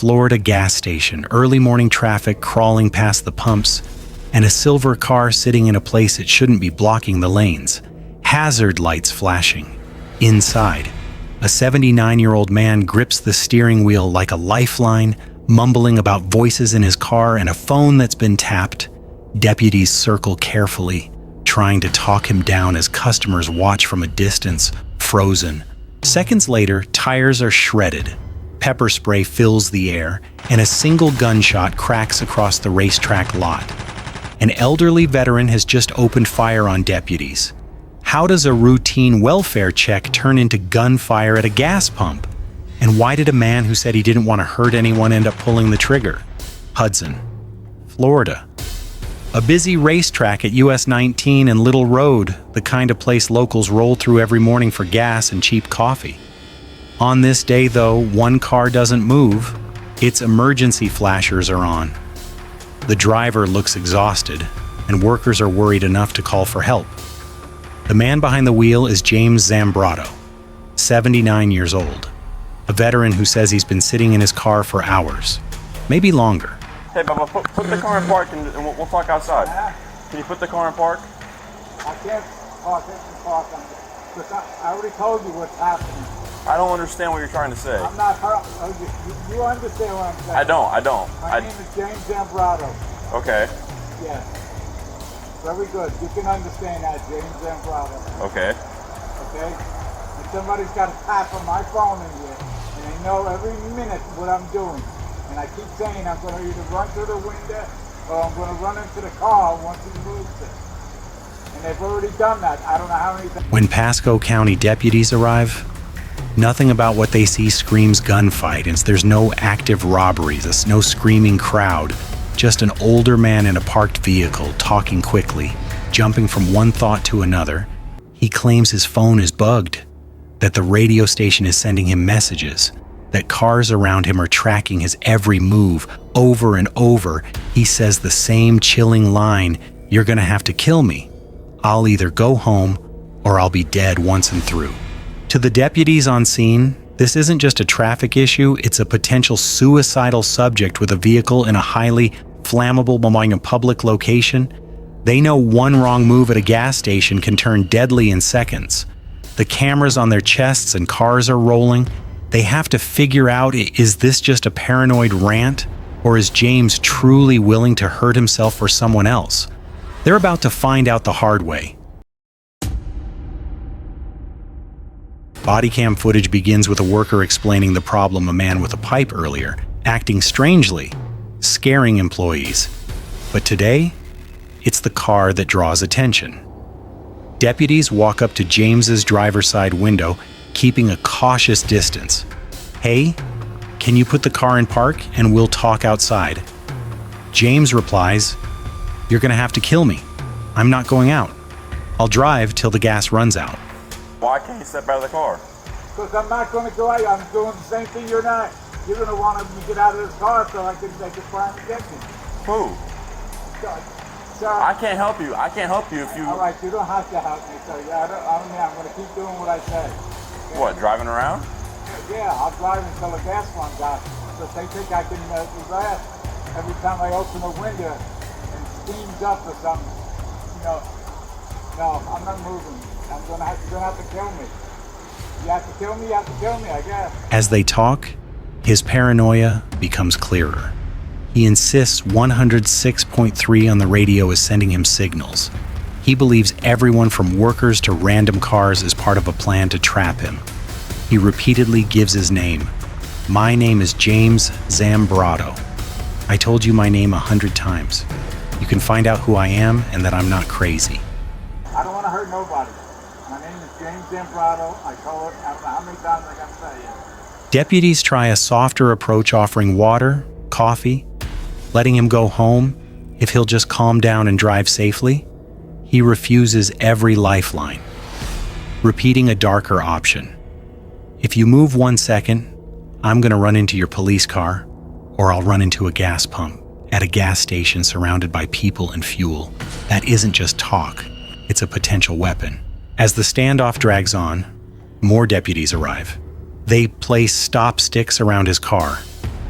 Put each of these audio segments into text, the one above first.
Florida gas station, early morning traffic crawling past the pumps, and a silver car sitting in a place it shouldn't be blocking the lanes. Hazard lights flashing. Inside, a 79-year-old man grips the steering wheel like a lifeline, mumbling about voices in his car and a phone that's been tapped. Deputies circle carefully, trying to talk him down as customers watch from a distance, frozen. Seconds later, tires are shredded. Pepper spray fills the air, and a single gunshot cracks across the racetrack lot. An elderly veteran has just opened fire on deputies. How does a routine welfare check turn into gunfire at a gas pump? And why did a man who said he didn't want to hurt anyone end up pulling the trigger? Hudson, Florida. A busy racetrack at US 19 and Little Road, the kind of place locals roll through every morning for gas and cheap coffee. On this day, though, one car doesn't move. Its emergency flashers are on. The driver looks exhausted, and workers are worried enough to call for help. The man behind the wheel is James Zambrotto, 79 years old, a veteran who says he's been sitting in his car for hours, maybe longer. Hey, Bubba, put the car in park and we'll talk outside. Can you put the car in park? I can't park it in park because I already told you what's happening. I don't understand what you're trying to say. I'm not hurt. You understand what I'm saying? I don't. My name is James Zambrotto. Okay. Yes. Very good. You can understand that, James Zambrotto. Okay. Okay? And somebody's got a tap on my phone in here, and they know every minute what I'm doing. And I keep saying I'm going to either run through the window or I'm going to run into the car once he moves it. And they've already done that. I don't know how many times. When Pasco County deputies arrive, nothing about what they see screams gunfight, and there's no active robberies, there's no screaming crowd, just an older man in a parked vehicle talking quickly, jumping from one thought to another. He claims his phone is bugged, that the radio station is sending him messages, that cars around him are tracking his every move. Over and over, he says the same chilling line, "You're gonna have to kill me. I'll either go home or I'll be dead once and through." To the deputies on scene, this isn't just a traffic issue, it's a potential suicidal subject with a vehicle in a highly flammable public location. They know one wrong move at a gas station can turn deadly in seconds. The cameras on their chests and cars are rolling. They have to figure out, is this just a paranoid rant, or is James truly willing to hurt himself for someone else? They're about to find out the hard way. Bodycam footage begins with a worker explaining the problem a man with a pipe earlier, acting strangely, scaring employees. But today, it's the car that draws attention. Deputies walk up to James's driver's side window, keeping a cautious distance. "Hey, can you put the car in park and we'll talk outside?" James replies, "You're gonna have to kill me. I'm not going out. I'll drive till the gas runs out." Why can't you step out of the car? Because I'm not going to go out. I'm doing the same thing you're not. You're going to want to get out of this car so I can try and get you. Who? Sir, I can't help you. I can't help you if you... All right, you don't have to help me, sir. Yeah, I'm going to keep doing what I say. Okay? What, driving around? Yeah, I'll drive until the gas runs out. But they think I can do that every time I open a window and steams up or something. You know, no, I'm not moving. You're gonna have to kill me. You have to kill me, I guess. As they talk, his paranoia becomes clearer. He insists 106.3 on the radio is sending him signals. He believes everyone from workers to random cars is part of a plan to trap him. He repeatedly gives his name. "My name is James Zambrotto. I told you my name 100 times. You can find out who I am and that I'm not crazy." I don't want to hurt nobody. My name is James Zambrotto. I told it, I don't know how many times I got to say it. Deputies try a softer approach, offering water, coffee, letting him go home if he'll just calm down and drive safely. He refuses every lifeline, repeating a darker option. "If you move 1 second, I'm going to run into your police car, or I'll run into a gas pump at a gas station surrounded by people and fuel." That isn't just talk, it's a potential weapon. As the standoff drags on, more deputies arrive. They place stop sticks around his car.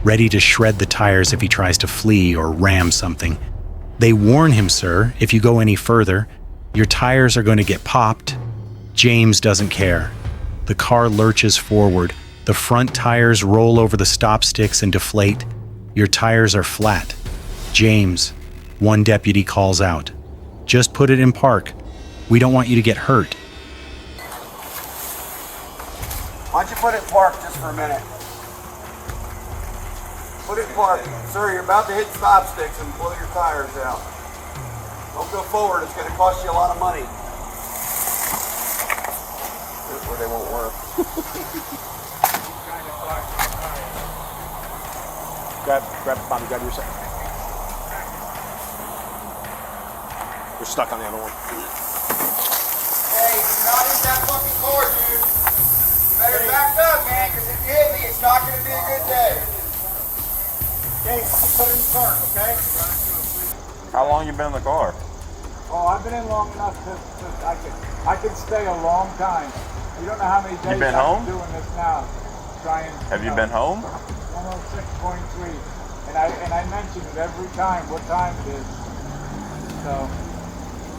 ready to shred the tires if he tries to flee or ram something. They warn him, "Sir, if you go any further, your tires are going to get popped." James doesn't care. The car lurches forward. The front tires roll over the stop sticks and deflate. "Your tires are flat." "James," one deputy calls out, "just put it in park. We don't want you to get hurt." Why don't you put it in park just for a minute? Put it in park. Sir, you're about to hit stop sticks and blow your tires out. Don't go forward. It's going to cost you a lot of money. Here's where they won't work. Grab Bobby, grab your side. You're stuck on the other one. Hey, you're not in that fucking car, dude. You better back up, man, because if you hit me, it's not going to be a good day. James, just put it in park, okay? How long you been in the car? Oh, I've been in long enough to I could stay a long time. You don't know how many days been I've home? been doing this now. Trying. Have you been home? Almost 6.3, and I mention it every time what time it is. So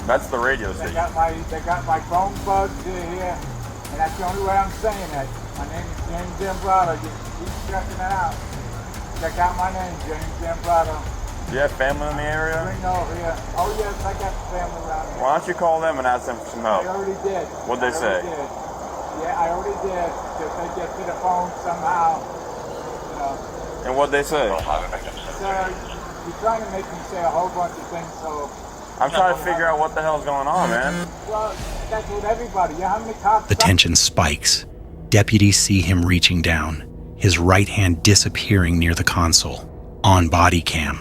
That's the radio they station. got my phone bugged here, and that's the only way I'm saying it. My name is James Zambrotto. You keep checking it out. Check out my name, James Zambrotto. Do you have family in the area? Bring over here. Oh yes, I got family around here. Why don't you call them and ask them for some I help? already did. What'd they say? Yeah, I already did. If they get to the phone somehow, you know. And what'd they say? Sir, you're trying to make me say a whole bunch of things, so. I'm trying to figure out what the hell's going on, man. Well, that's with everybody. Yeah, how many cops? The tension spikes. Deputies see him reaching down, his right hand disappearing near the console. On body cam,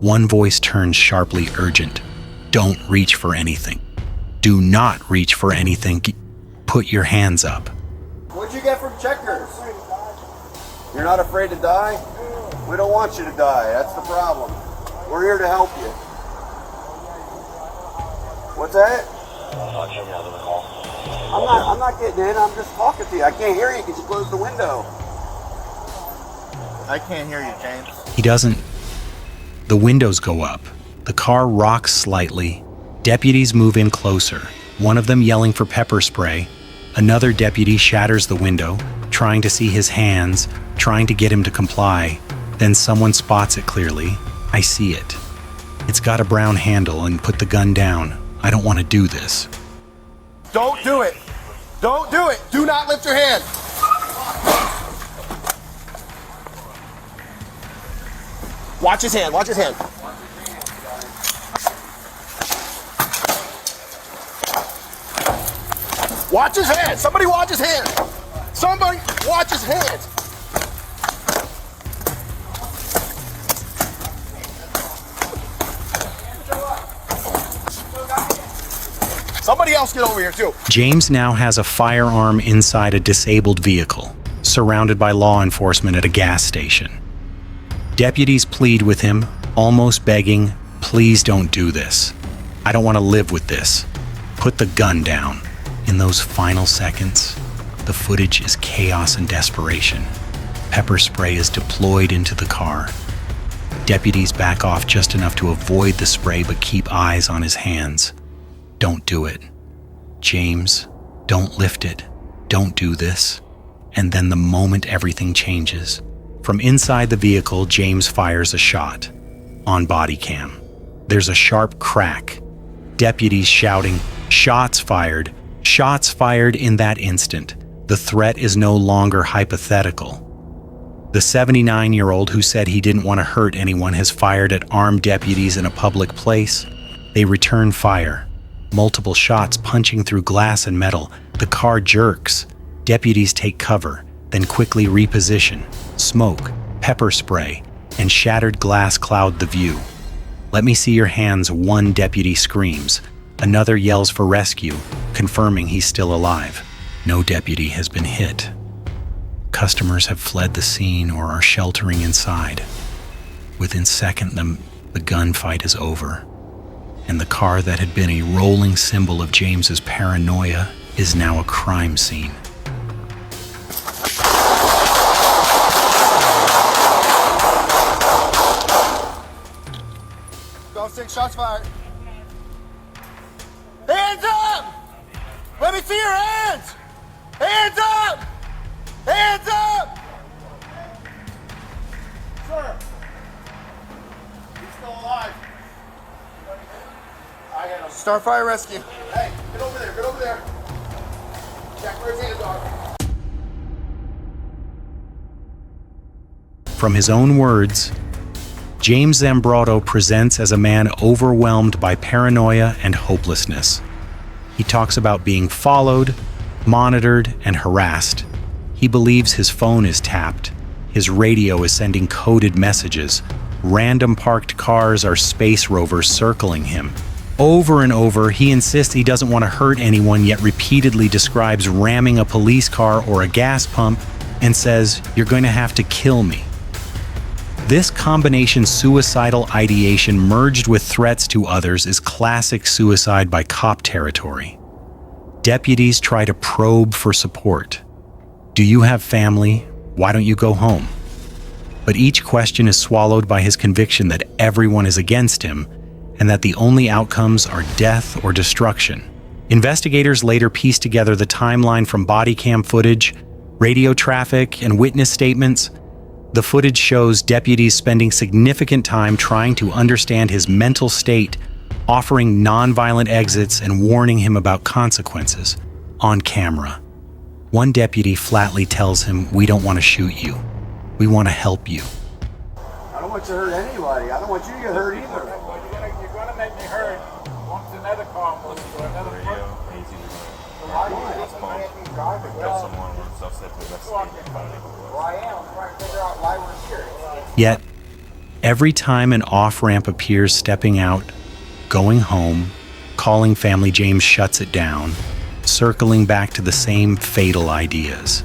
one voice turns sharply urgent. "Don't reach for anything. Do not reach for anything. Put your hands up." What'd you get from Checkers? You're not afraid to die? We don't want you to die. That's the problem. We're here to help you. What's that? I'm not getting in. I'm just talking to you. I can't hear you because you closed the window. I can't hear you, James. He doesn't. The windows go up. The car rocks slightly. Deputies move in closer, one of them yelling for pepper spray. Another deputy shatters the window, trying to see his hands, trying to get him to comply. Then someone spots it clearly. I see it. It's got a brown handle and put the gun down. I don't want to do this. Don't do it. Don't do it. Do not lift your hand. Watch his hand. Watch his hand. Watch his hand. Somebody watch his hand. Somebody watch his hand. Somebody else get over here too. James now has a firearm inside a disabled vehicle, surrounded by law enforcement at a gas station. Deputies plead with him, almost begging, "Please don't do this. I don't want to live with this. Put the gun down." In those final seconds, the footage is chaos and desperation. Pepper spray is deployed into the car. Deputies back off just enough to avoid the spray but keep eyes on his hands. "Don't do it. James, don't lift it. Don't do this." And then the moment everything changes, from inside the vehicle, James fires a shot. On body cam, there's a sharp crack. Deputies shouting, "Shots fired! Shots fired!" In that instant, the threat is no longer hypothetical. The 79-year-old who said he didn't want to hurt anyone has fired at armed deputies in a public place. They return fire. Multiple shots punching through glass and metal. The car jerks. Deputies take cover, then quickly reposition. Smoke, pepper spray, and shattered glass cloud the view. "Let me see your hands," one deputy screams. Another yells for rescue, confirming he's still alive. No deputy has been hit. Customers have fled the scene or are sheltering inside. Within seconds, the gunfight is over, and the car that had been a rolling symbol of James's paranoia is now a crime scene. Shots fired. Hands up! Let me see your hands! Hands up! Hands up! Sir, he's still alive. I got him. Start fire rescue. Hey, get over there, get over there. Check where his hands are. From his own words, James Zambrotto presents as a man overwhelmed by paranoia and hopelessness. He talks about being followed, monitored, and harassed. He believes his phone is tapped, his radio is sending coded messages, random parked cars are space rovers circling him. Over and over, he insists he doesn't want to hurt anyone, yet repeatedly describes ramming a police car or a gas pump and says, "You're going to have to kill me." This combination suicidal ideation merged with threats to others is classic suicide by cop territory. Deputies try to probe for support. Do you have family? Why don't you go home? But each question is swallowed by his conviction that everyone is against him and that the only outcomes are death or destruction. Investigators later piece together the timeline from Bodycam footage, radio traffic, and witness statements. The footage shows deputies spending significant time trying to understand his mental state, offering nonviolent exits and warning him about consequences on camera. One deputy flatly tells him, "We don't want to shoot you. We want to help you." I don't want you to hurt anybody. I don't want you to get hurt either. Well, you're gonna make me hurt. Once another car moves to another foot. Why do you just let me drive it? Well, I am. I'm trying to figure out why we're here. Yet, every time an off-ramp appears stepping out, going home, calling family, James shuts it down, circling back to the same fatal ideas.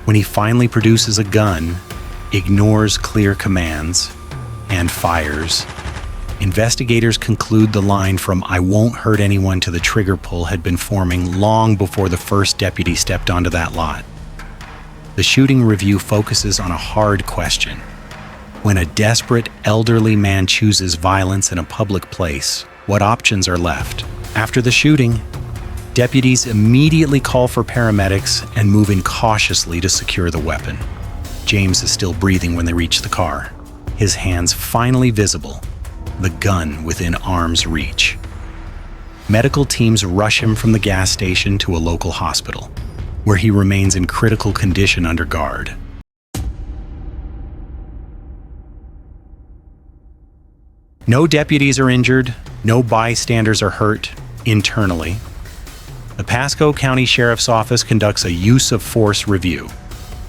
When he finally produces a gun, ignores clear commands, and fires, investigators conclude the line from "I won't hurt anyone" to the trigger pull had been forming long before the first deputy stepped onto that lot. The shooting review focuses on a hard question. When a desperate, elderly man chooses violence in a public place, what options are left? After the shooting, deputies immediately call for paramedics and move in cautiously to secure the weapon. James is still breathing when they reach the car, his hands finally visible, the gun within arm's reach. Medical teams rush him from the gas station to a local hospital, where he remains in critical condition under guard. No deputies are injured, no bystanders are hurt internally. The Pasco County Sheriff's Office conducts a use of force review,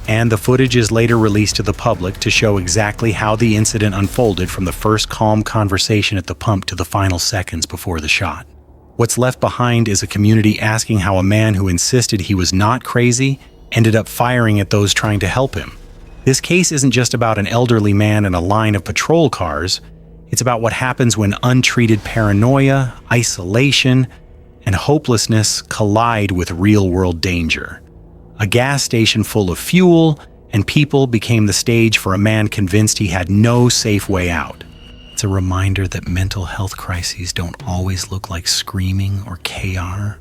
and the footage is later released to the public to show exactly how the incident unfolded, from the first calm conversation at the pump to the final seconds before the shot. What's left behind is a community asking how a man who insisted he was not crazy ended up firing at those trying to help him. This case isn't just about an elderly man and a line of patrol cars. It's about what happens when untreated paranoia, isolation, and hopelessness collide with real-world danger. A gas station full of fuel and people became the stage for a man convinced he had no safe way out. It's a reminder that mental health crises don't always look like screaming or KR.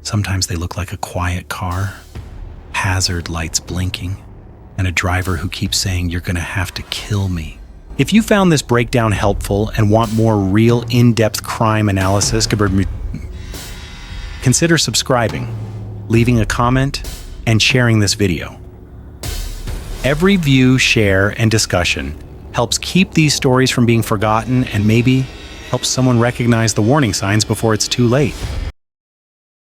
Sometimes they look like a quiet car, hazard lights blinking, and a driver who keeps saying, "You're going to have to kill me." If you found this breakdown helpful and want more real, in-depth crime analysis, consider subscribing, leaving a comment, and sharing this video. Every view, share, and discussion helps keep these stories from being forgotten and maybe helps someone recognize the warning signs before it's too late.